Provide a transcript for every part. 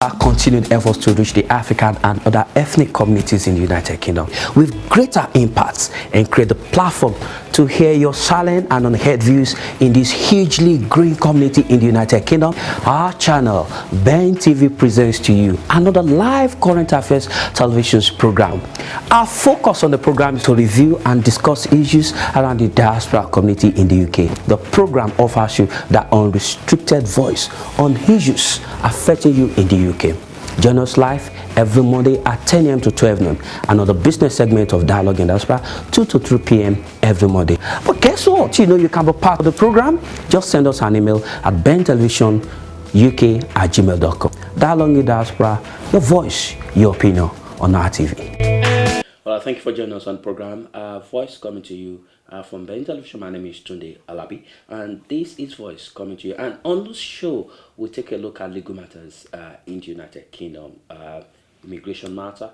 Our continued efforts to reach the African and other ethnic communities in the United Kingdom with greater impacts and create the platform to hear your silent and unheard views in this hugely growing community in the United Kingdom. Our channel, Ben TV, presents to you another live current affairs television program. Our focus on the program is to review and discuss issues around the diaspora community in the UK. The program offers you that unrestricted voice on issues affecting you in the UK. Join us live every Monday at 10 a.m. to 12 noon. Another business segment of Dialogue in Diaspora, 2 to 3 p.m. every Monday. But guess what? You can be part of the program. Just send us an email at bentelevisionuk@gmail.com. Dialogue in Diaspora, your voice, your opinion on our TV. Well, thank you for joining us on the program. Voice coming to you from Ben Television. My name is Tunde Alabi, and this is Voice coming to you. And on this show, we take a look at legal matters in the United Kingdom, immigration matter,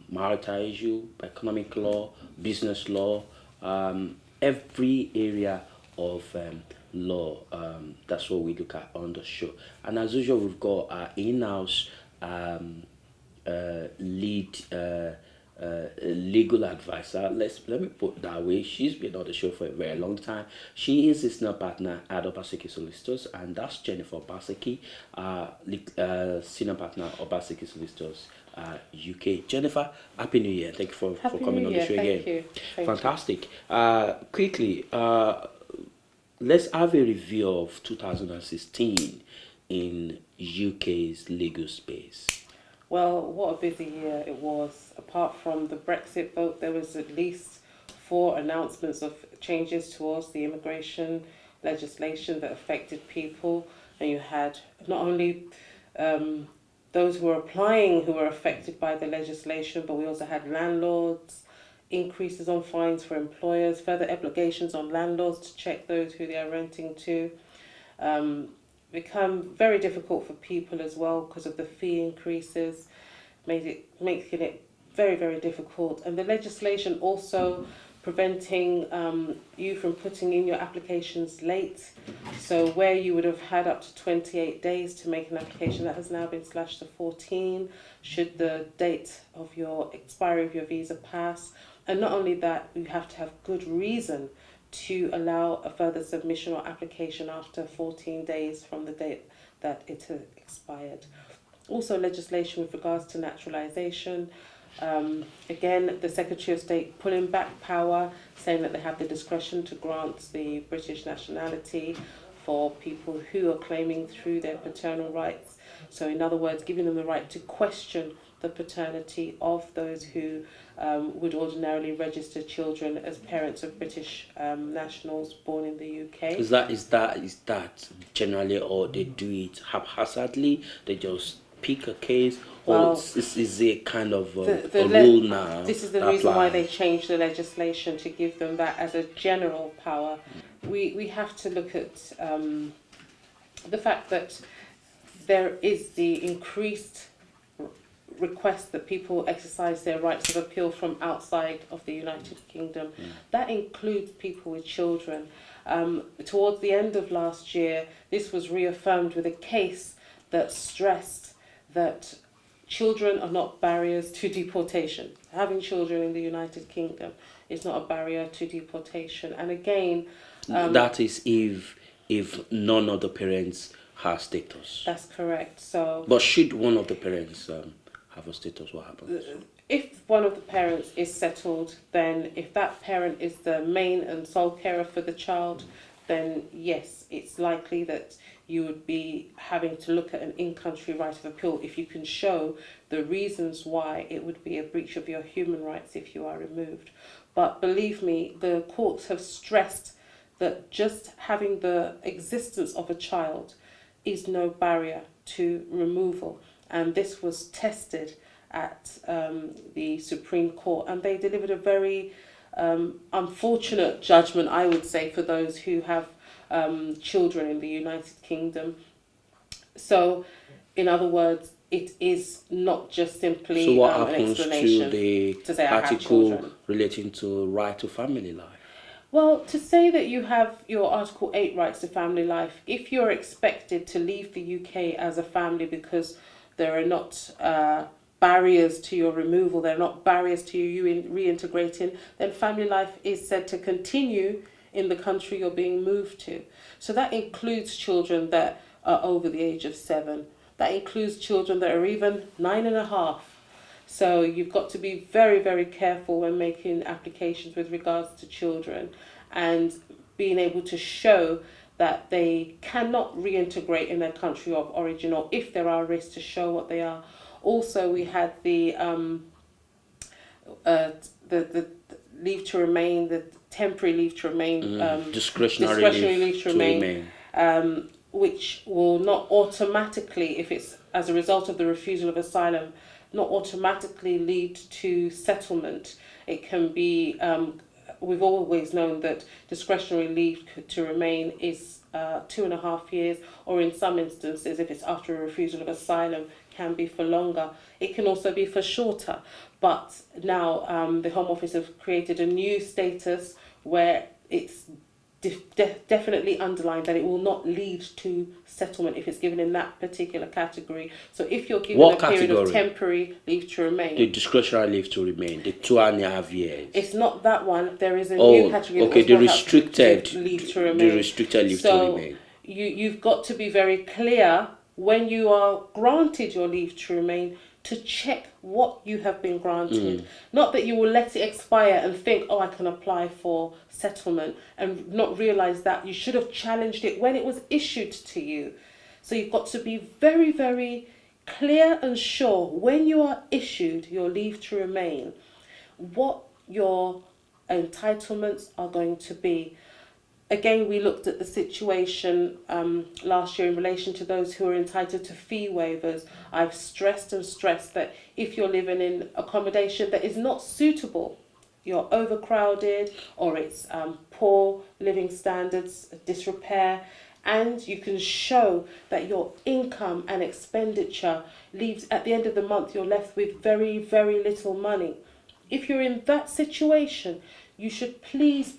marital issue, economic law, business law, every area of law. That's what we look at on the show. And as usual, we've got our in-house lead legal advisor. Let me put it that way. She's been on the show for a very long time. She is a senior partner at Obaseki Solicitors, and that's Jennifer Obaseki, senior partner Obaseki Solicitors UK. Jennifer, happy New Year! Thank you for coming on the show again. Thank you. Fantastic. Quickly, let's have a review of 2016 in UK's legal space. Well, what a busy year it was. Apart from the Brexit vote, there was at least 4 announcements of changes towards the immigration legislation that affected people. And you had not only those who were applying who were affected by the legislation, but we also had landlords, increases on fines for employers, further obligations on landlords to check those who they are renting to. Become very difficult for people as well because of the fee increases, making it very, very difficult. And the legislation also preventing you from putting in your applications late. So where you would have had up to 28 days to make an application, that has now been slashed to 14 should the date of your expiry of your visa pass. And not only that, you have to have good reason to allow a further submission or application after 14 days from the date that it has expired. Also legislation with regards to naturalisation. Again, the Secretary of State pulling back power, saying that they have the discretion to grant the British nationality for people who are claiming through their paternal rights. So in other words, giving them the right to question the paternity of those who would ordinarily register children as parents of British nationals born in the UK. Is that generally, or they do it haphazardly? They just pick a case, or is it kind of a rule now? This is the reason why they changed the legislation to give them that as a general power. We have to look at the fact that there is the increased request that people exercise their rights of appeal from outside of the United Kingdom. That includes people with children. Towards the end of last year, this was reaffirmed with a case that stressed that children are not barriers to deportation. Having children in the United Kingdom is not a barrier to deportation. And again, that is if none of the parents has status. That's correct. So, but should one of the parents have a status, what happens? If one of the parents is settled, then if that parent is the main and sole carer for the child, then yes, it's likely that you would be having to look at an in-country right of appeal if you can show the reasons why it would be a breach of your human rights if you are removed. But believe me, the courts have stressed that just having the existence of a child is no barrier to removal. And this was tested at the Supreme Court, and they delivered a very unfortunate judgment, I would say, for those who have children in the United Kingdom. So, in other words, it is not just simply so what an happens explanation to the say article relating to right to family life? Well, to say that you have your Article 8 rights to family life, if you're expected to leave the UK as a family because there are not barriers to your removal, there are not barriers to you reintegrating, then family life is said to continue in the country you're being moved to. So that includes children that are over the age of 7. That includes children that are even 9.5. So you've got to be very, very careful when making applications with regards to children, and being able to show that they cannot reintegrate in their country of origin, or if there are risks, to show what they are. Also, we had the leave to remain, the temporary leave to remain, discretionary leave to remain, which will not automatically, if it's as a result of the refusal of asylum, not automatically lead to settlement. It can be, we've always known that discretionary leave to remain is 2.5 years, or in some instances, if it's after a refusal of asylum, can be for longer. It can also be for shorter. But now the Home Office have created a new status where it's definitely underlined that it will not lead to settlement if it's given in that particular category. So if you're given a period of temporary leave to remain, the discretionary leave to remain, the 2.5 years, it's not that one. There is a new category. Okay, the restricted leave to remain. The restricted leave to remain. You've got to be very clear when you are granted your leave to remain to check what you have been granted. Not that you will let it expire and think, oh, I can apply for settlement, and not realise that you should have challenged it when it was issued to you. So you've got to be very, very clear and sure when you are issued your leave to remain, what your entitlements are going to be. Again, we looked at the situation last year in relation to those who are entitled to fee waivers. I've stressed that if you're living in accommodation that is not suitable, you're overcrowded, or it's poor living standards, disrepair, and you can show that your income and expenditure leaves, at the end of the month, you're left with very, very little money. If you're in that situation, you should please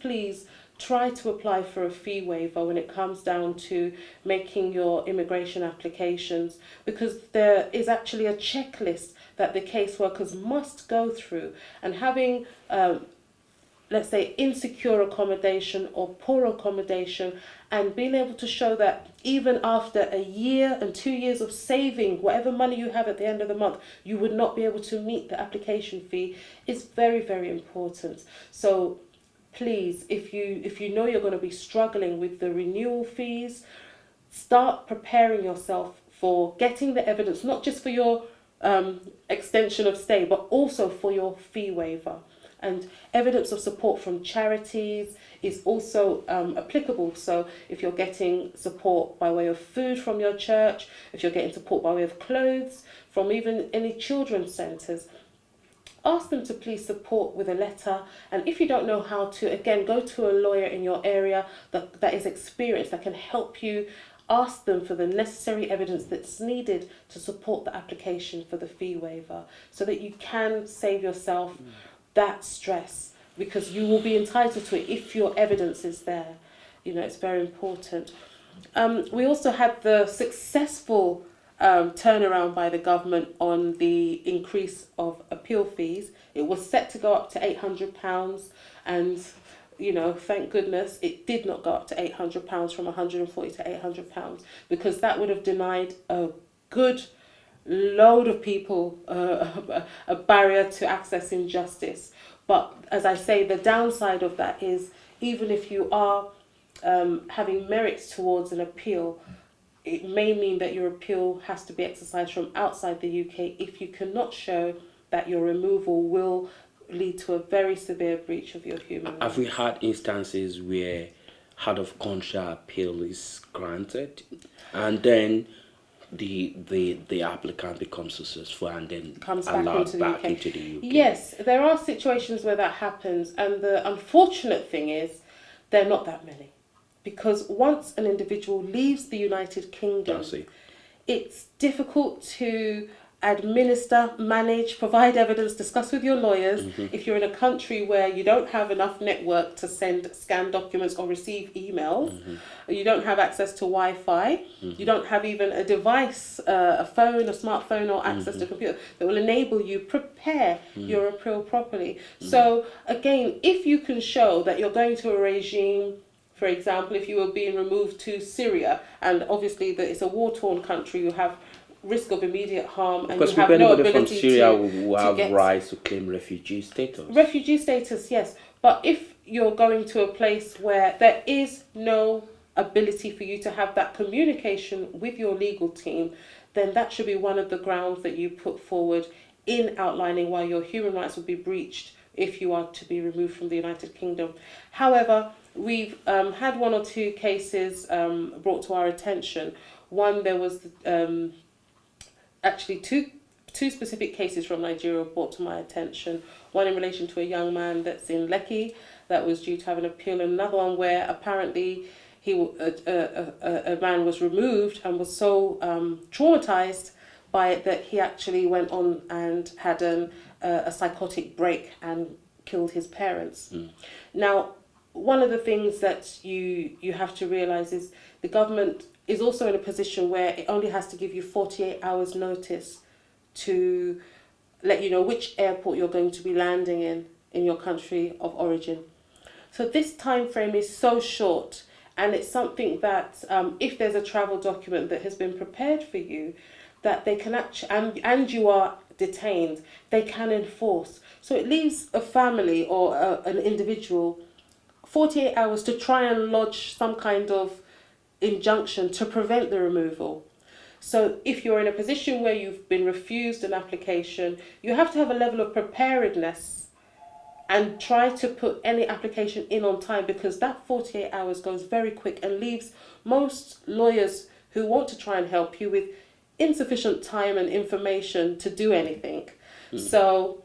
try to apply for a fee waiver when it comes down to making your immigration applications, because there is actually a checklist that the caseworkers must go through. And having, let's say, insecure accommodation or poor accommodation, and being able to show that even after a year and 2 years of saving whatever money you have at the end of the month, you would not be able to meet the application fee, is very, very important. So please, if you know you're going to be struggling with the renewal fees, start preparing yourself for getting the evidence, not just for your extension of stay, but also for your fee waiver. And evidence of support from charities is also applicable. So if you're getting support by way of food from your church, if you're getting support by way of clothes from even any children's centres, ask them to please support with a letter. And if you don't know how to, again, go to a lawyer in your area that is experienced, that can help you. Ask them for the necessary evidence that's needed to support the application for the fee waiver, so that you can save yourself that stress, because you will be entitled to it if your evidence is there. You know, it's very important. We also had the successful turnaround by the government on the increase of appeal fees. It was set to go up to £800, and you know, thank goodness it did not go up to £800 from £140 to £800, because that would have denied a good load of people a barrier to accessing justice. But as I say, the downside of that is, even if you are having merits towards an appeal, it may mean that your appeal has to be exercised from outside the UK if you cannot show that your removal will lead to a very severe breach of your human rights. Have we had instances where out of country appeal is granted, and then the applicant becomes successful and then comes allowed back into the UK? Yes, there are situations where that happens, and the unfortunate thing is they're not that many. Because once an individual leaves the United Kingdom, it's difficult to administer, manage, provide evidence, discuss with your lawyers. If you're in a country where you don't have enough network to send scanned documents or receive emails, you don't have access to Wi-Fi, you don't have even a device, a phone, a smartphone, or access to a computer that will enable you prepare your appeal properly. So again, if you can show that you're going to a regime, for example, if you were being removed to Syria, and obviously that it's a war-torn country, you have risk of immediate harm, and Because you have no anybody ability from Syria to will have get rights to claim refugee status. refugee status, yes. But if you're going to a place where there is no ability for you to have that communication with your legal team, then that should be one of the grounds that you put forward in outlining why your human rights would be breached if you are to be removed from the United Kingdom. However, we've had one or two cases brought to our attention. One, there was actually two specific cases from Nigeria brought to my attention. One in relation to a young man that's in Lekki that was due to have an appeal, and another one where apparently a man was removed and was so traumatized by it that he actually went on and had a psychotic break and killed his parents. Now, one of the things that you have to realize is the government is also in a position where it only has to give you 48 hours notice to let you know which airport you're going to be landing in your country of origin. So this time frame is so short, and it's something that if there's a travel document that has been prepared for you, that they can actually, and you are detained, they can enforce. So it leaves a family or an individual 48 hours to try and lodge some kind of injunction to prevent the removal. So if you're in a position where you've been refused an application, you have to have a level of preparedness and try to put any application in on time, because that 48 hours goes very quick and leaves most lawyers who want to try and help you with insufficient time and information to do anything. So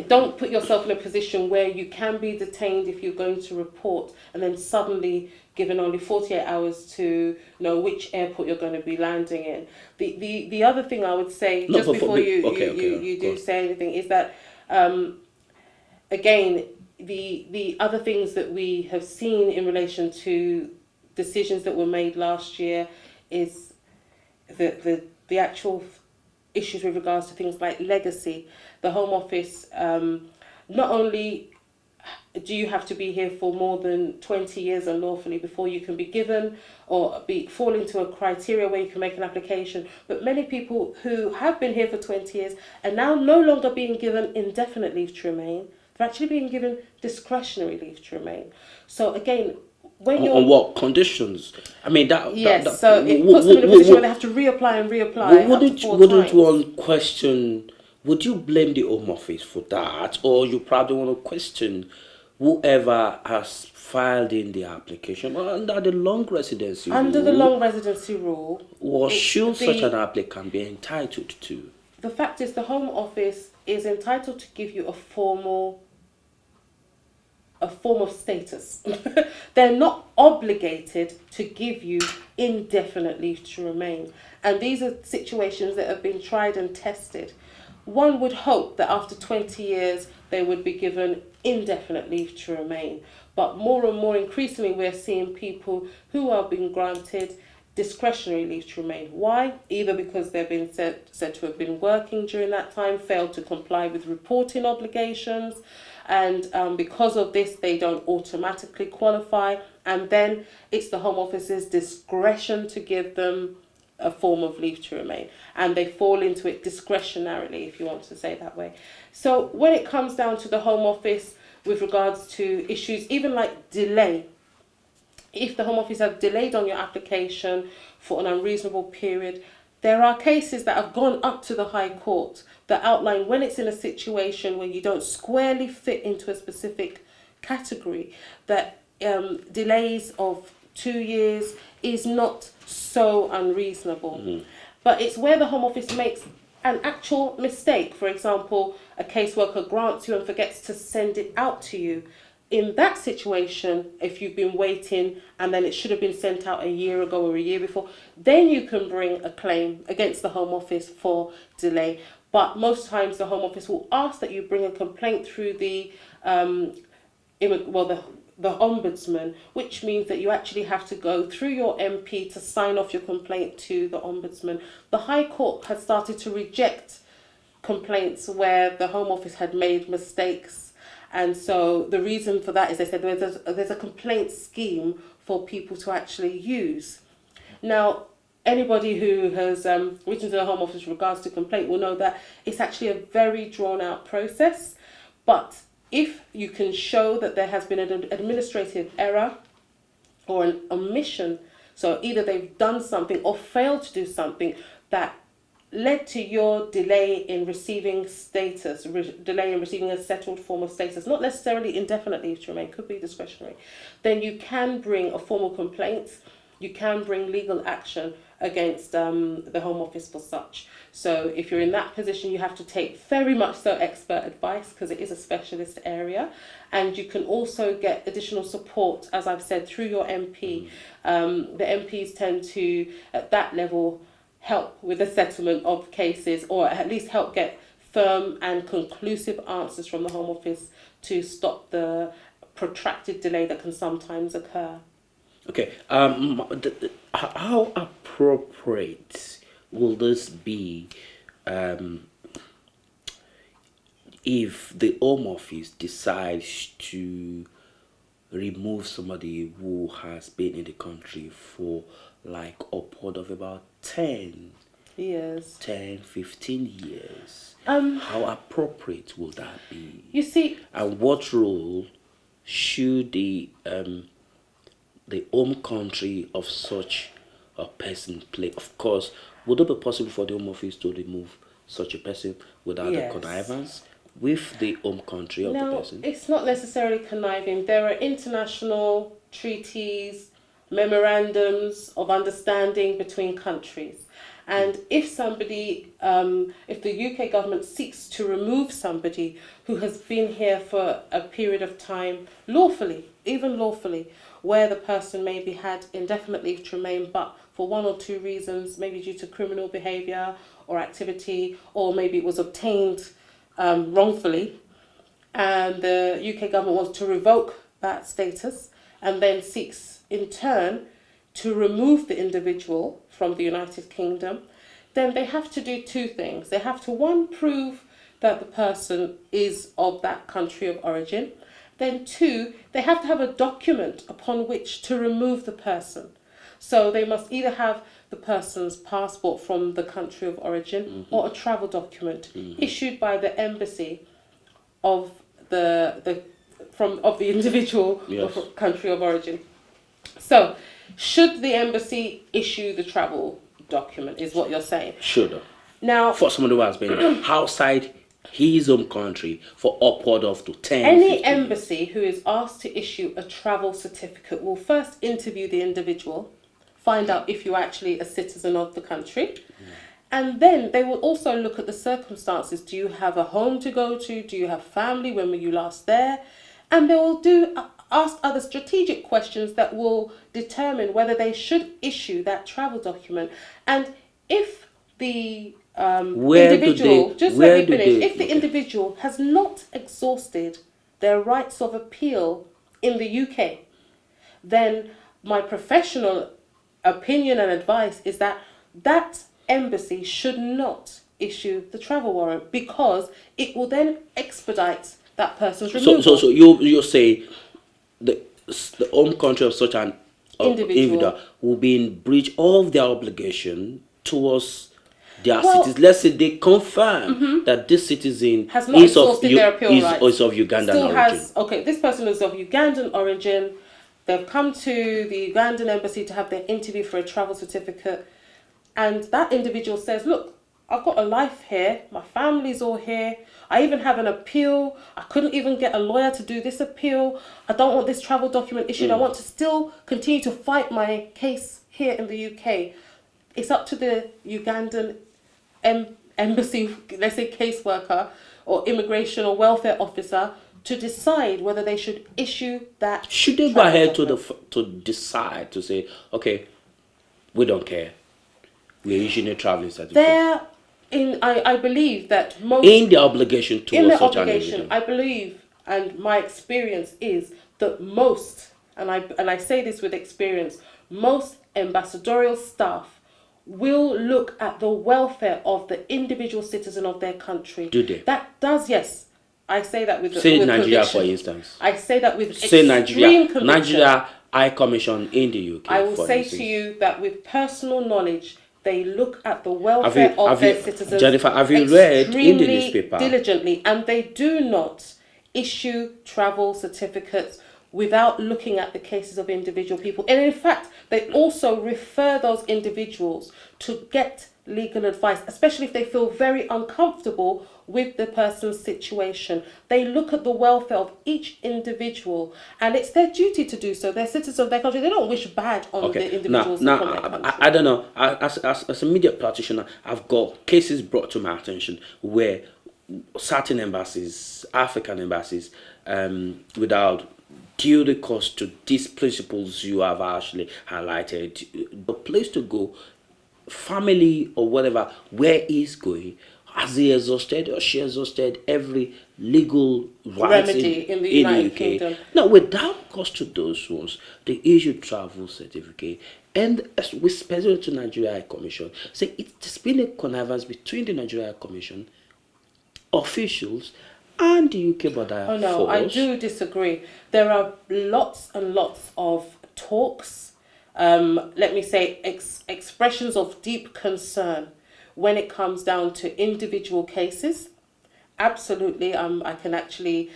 don't put yourself in a position where you can be detained if you're going to report and then suddenly given only 48 hours to know which airport you're going to be landing in. The other thing I would say, just before you do say anything, is that again, the other things that we have seen in relation to decisions that were made last year is the actual issues with regards to things like legacy. The Home Office, not only do you have to be here for more than 20 years unlawfully before you can be given or fall into a criteria where you can make an application, but many people who have been here for 20 years are now no longer being given indefinite leave to remain. They're actually being given discretionary leave to remain. So again, when you're... On what conditions? I mean, Yes, so it puts them in a position where they have to reapply and reapply up to 4 times. Wouldn't one question... Would you blame the Home Office for that? Or you probably want to question whoever has filed in the application under the long residency rule? Under the long residency rule... Or should such an applicant be entitled to? The fact is, the Home Office is entitled to give you a form of status. They're not obligated to give you indefinite leave to remain. And these are situations that have been tried and tested. One would hope that after 20 years they would be given indefinite leave to remain. But more and more increasingly we're seeing people who are being granted discretionary leave to remain. Why? Either because they've been said to have been working during that time, failed to comply with reporting obligations, and because of this they don't automatically qualify, and then it's the Home Office's discretion to give them a form of leave to remain, and they fall into it discretionarily, if you want to say that way. So when it comes down to the Home Office with regards to issues even like delay, if the Home Office have delayed on your application for an unreasonable period, there are cases that have gone up to the High Court that outline when it's in a situation where you don't squarely fit into a specific category, that delays of 2 years is not so unreasonable. But it's where the Home Office makes an actual mistake. For example, a caseworker grants you and forgets to send it out to you. in that situation, if you've been waiting and then it should have been sent out a year ago or a year before, then you can bring a claim against the Home Office for delay. But most times the Home Office will ask that you bring a complaint through the the Ombudsman, which means that you actually have to go through your MP to sign off your complaint to the Ombudsman. The High Court has started to reject complaints where the Home Office had made mistakes. And so the reason for that is they said there's a complaint scheme for people to actually use. Now, anybody who has written to the Home Office with regards to complaint will know that it's actually a very drawn out process. But if you can show that there has been an administrative error or an omission, so either they've done something or failed to do something that led to your delay in receiving status, delay in receiving a settled form of status, not necessarily indefinite leave to remain, could be discretionary, then you can bring a formal complaint, you can bring legal action against the Home Office for such. So if you're in that position, you have to take very much so expert advice because it is a specialist area, and you can also get additional support, as I've said, through your MP. The MPs tend to, at that level, help with the settlement of cases, or at least help get firm and conclusive answers from the Home Office to stop the protracted delay that can sometimes occur. Okay, how appropriate will this be if the Home Office decides to remove somebody who has been in the country for like upward of about 10, 15 years? How appropriate will that be? You see, and what role should the home country of such a person play? Of course, would it be possible for the Home Office to remove such a person without the connivance with the home country of the person? No, it's not necessarily conniving. There are international treaties, memorandums of understanding between countries. And if somebody, if the UK government seeks to remove somebody who has been here for a period of time lawfully, even lawfully, where the person maybe had indefinite leave to remain, but for one or two reasons, maybe due to criminal behaviour or activity, or maybe it was obtained wrongfully, and the UK government wants to revoke that status and then seeks in turn to remove the individual from the United Kingdom, then they have to do two things. They have to, one, prove that the person is of that country of origin. Then two, they have to have a document upon which to remove the person. So they must either have the person's passport from the country of origin or a travel document issued by the embassy of the individual country of origin. So, should the embassy issue the travel document, is what you're saying? Should. Now, for someone who has been outside his home country for upward of to 10 any embassy who is asked to issue a travel certificate will first interview the individual, find out if you're actually a citizen of the country, and then they will also look at the circumstances. Do you have a home to go to? Do you have family? When were you last there? And they will ask other strategic questions that will determine whether they should issue that travel document. And if the individual, if the individual has not exhausted their rights of appeal in the UK, then my professional opinion and advice is that that embassy should not issue the travel warrant, because it will then expedite that person's removal. So you say the home country of such an individual will be in breach of their obligation towards their citizens. Let's say they confirm that this citizen has not exhausted their appeal rights. Is of Ugandan origin. This person is of Ugandan origin. They've come to the Ugandan embassy to have their interview for a travel certificate, and that individual says, look, I've got a life here, my family's all here, I even have an appeal, I couldn't even get a lawyer to do this appeal, I don't want this travel document issued, I want to still continue to fight my case here in the UK. It's up to the Ugandan embassy, let's say caseworker or immigration or welfare officer, to decide whether they should issue that. Should they go ahead to decide to say, okay, we don't care, we're issuing a traveling certificate? I believe that most in the obligation towards such an individual. I believe, and my experience is that most, and I say this with experience, most ambassadorial staff will look at the welfare of the individual citizen of their country. Do they? That does, yes. I say that with say with Nigeria, conviction. for instance. I say that with say extreme conviction. Nigeria High Commission in the UK. I will say to you that with personal knowledge, they look at the welfare of their citizens. Jennifer, have you read in the newspaper? Diligently, and they do not issue travel certificates without looking at the cases of individual people. And in fact, they also refer those individuals to get legal advice, especially if they feel very uncomfortable with the person's situation. They look at the welfare of each individual, and it's their duty to do so. They're citizens of their country. They don't wish bad on the individuals from their country. I don't know. As a media practitioner, I've got cases brought to my attention where certain embassies, African embassies, without due recourse to these principles you have actually highlighted, the place to go, family or whatever, where he's going, has he exhausted or she exhausted every legal remedy in the United Kingdom? No, without cost to those ones, they issue travel certificate. And with specific to Nigeria High Commission, say it's been a connivance between the Nigeria High Commission officials and the UK border force. Oh no, I do disagree. There are lots and lots of talks, let me say expressions of deep concern when it comes down to individual cases. Absolutely, I can actually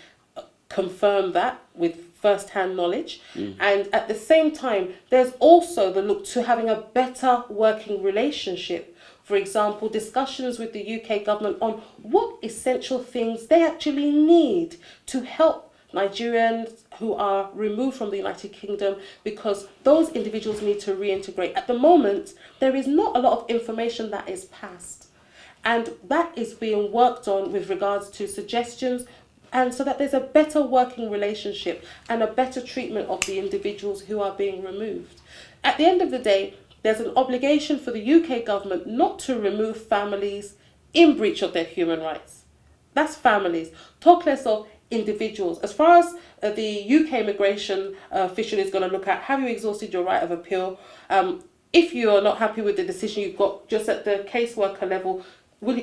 confirm that with first-hand knowledge. And at the same time, there's also the look to having a better working relationship. For example, discussions with the UK government on what essential things they actually need to help Nigerians who are removed from the United Kingdom, because those individuals need to reintegrate. At the moment, there is not a lot of information that is passed, and that is being worked on with regards to suggestions, and so that there's a better working relationship and a better treatment of the individuals who are being removed. At the end of the day, there's an obligation for the UK government not to remove families in breach of their human rights. That's families. Talk less of individuals. As far as the UK immigration official is going to look at, have you exhausted your right of appeal? If you are not happy with the decision you've got just at the caseworker level,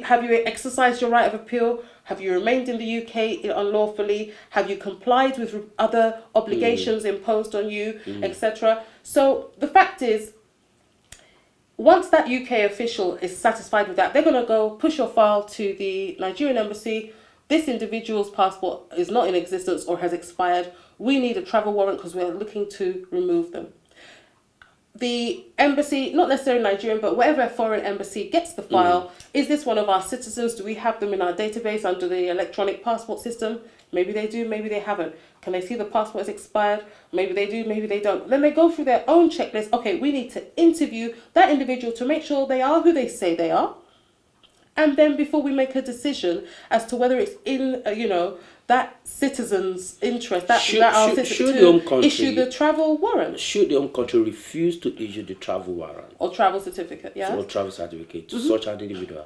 have you exercised your right of appeal? Have you remained in the UK unlawfully? Have you complied with other obligations imposed on you, etc.? So the fact is, once that UK official is satisfied with that, they're going to go push your file to the Nigerian embassy. This individual's passport is not in existence or has expired. We need a travel warrant because we're looking to remove them. The embassy, not necessarily Nigerian, but whatever foreign embassy gets the file, is this one of our citizens? Do we have them in our database under the electronic passport system? Maybe they do, maybe they haven't. Can they see the passport is expired? Maybe they do, maybe they don't. Then they go through their own checklist. Okay, we need to interview that individual to make sure they are who they say they are. And then before we make a decision as to whether it's in, that citizen's interest, should the home country issue the travel warrant. Should the home country refuse to issue the travel warrant? Or travel certificate, yeah. Or travel certificate to such an individual.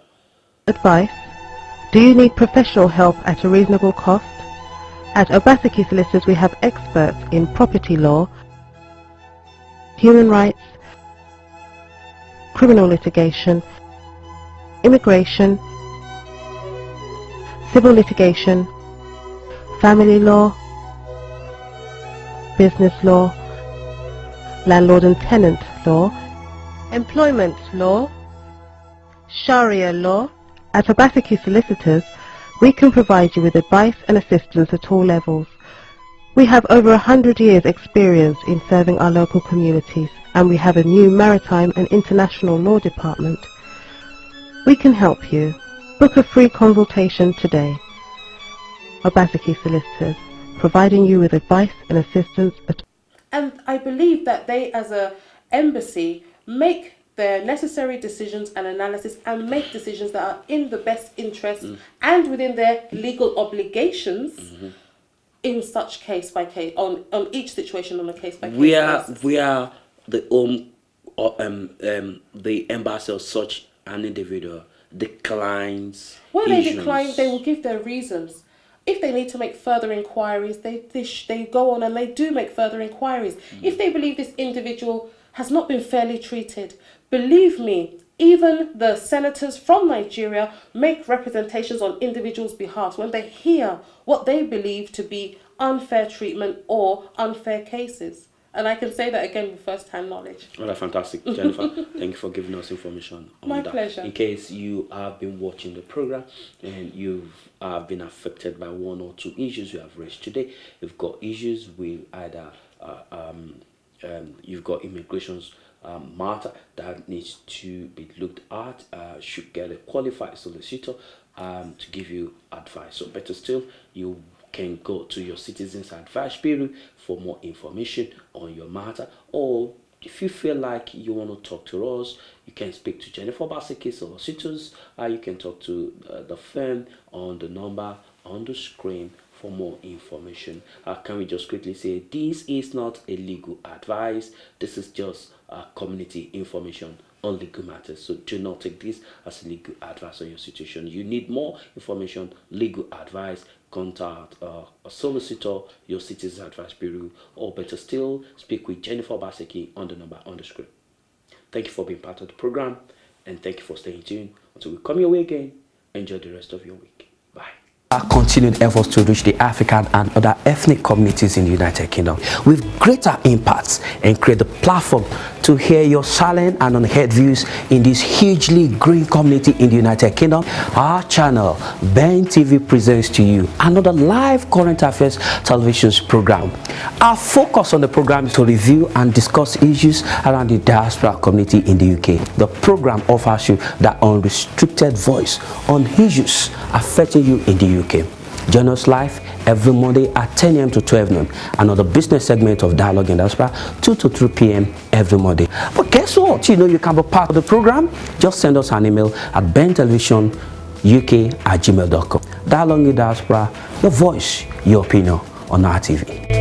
Advice. Do you need professional help at a reasonable cost? At Obaseki Solicitors, we have experts in property law, human rights, criminal litigation, immigration, civil litigation, family law, business law, landlord and tenant law, employment law, Sharia law. At Obaseki Solicitors, we can provide you with advice and assistance at all levels. We have over 100 years experience in serving our local communities, and we have a new maritime and international law department. We can help you. Book a free consultation today. Obaseki Solicitors, providing you with advice and assistance at. And I believe that they, as an embassy, make their necessary decisions and analysis and make decisions that are in the best interest and within their legal obligations in such case by case, on each situation on a case by case basis. Where the home or the embassy of such an individual declines. When they decline, they will give their reasons. If they need to make further inquiries, they go on and they do make further inquiries. If they believe this individual has not been fairly treated, believe me, even the senators from Nigeria make representations on individuals' behalf when they hear what they believe to be unfair treatment or unfair cases. And I can say that again with first-hand knowledge. Well, that's fantastic, Jennifer. Thank you for giving us information on My that. pleasure. In case you have been watching the program and you've been affected by one or two issues we have raised today, you've got issues with either you've got immigration's matter that needs to be looked at, should get a qualified solicitor to give you advice. So better still, you can go to your Citizens Advice Bureau for more information on your matter, or if you feel like you want to talk to us, you can speak to Jennifer Obaseki solicitors. You can talk to the firm on the number on the screen for more information. Can we just quickly say this is not a legal advice, this is just community information on legal matters. So do not take this as legal advice on your situation. You need more information, legal advice, contact a solicitor, your Citizens Advice Bureau, or better still, speak with Jennifer Obaseki on the number on the screen. Thank you for being part of the program, and thank you for staying tuned. Until we come your way again, enjoy the rest of your week. Bye. Our continued efforts to reach the African and other ethnic communities in the United Kingdom with greater impacts and create the platform to hear your silent and unheard views in this hugely growing community in the United Kingdom. Our channel, Ben TV, presents to you another live current affairs television program. Our focus on the program is to review and discuss issues around the diaspora community in the UK. The program offers you that unrestricted voice on issues affecting you in the UK. Join us live every Monday at 10 a.m. to 12 noon. Another business segment of Dialogue in Diaspora, 2 to 3 p.m. every Monday. But guess what? You know you can be part of the program. Just send us an email at bentelevisionuk@gmail.com. Dialogue in Diaspora, your voice, your opinion on our TV.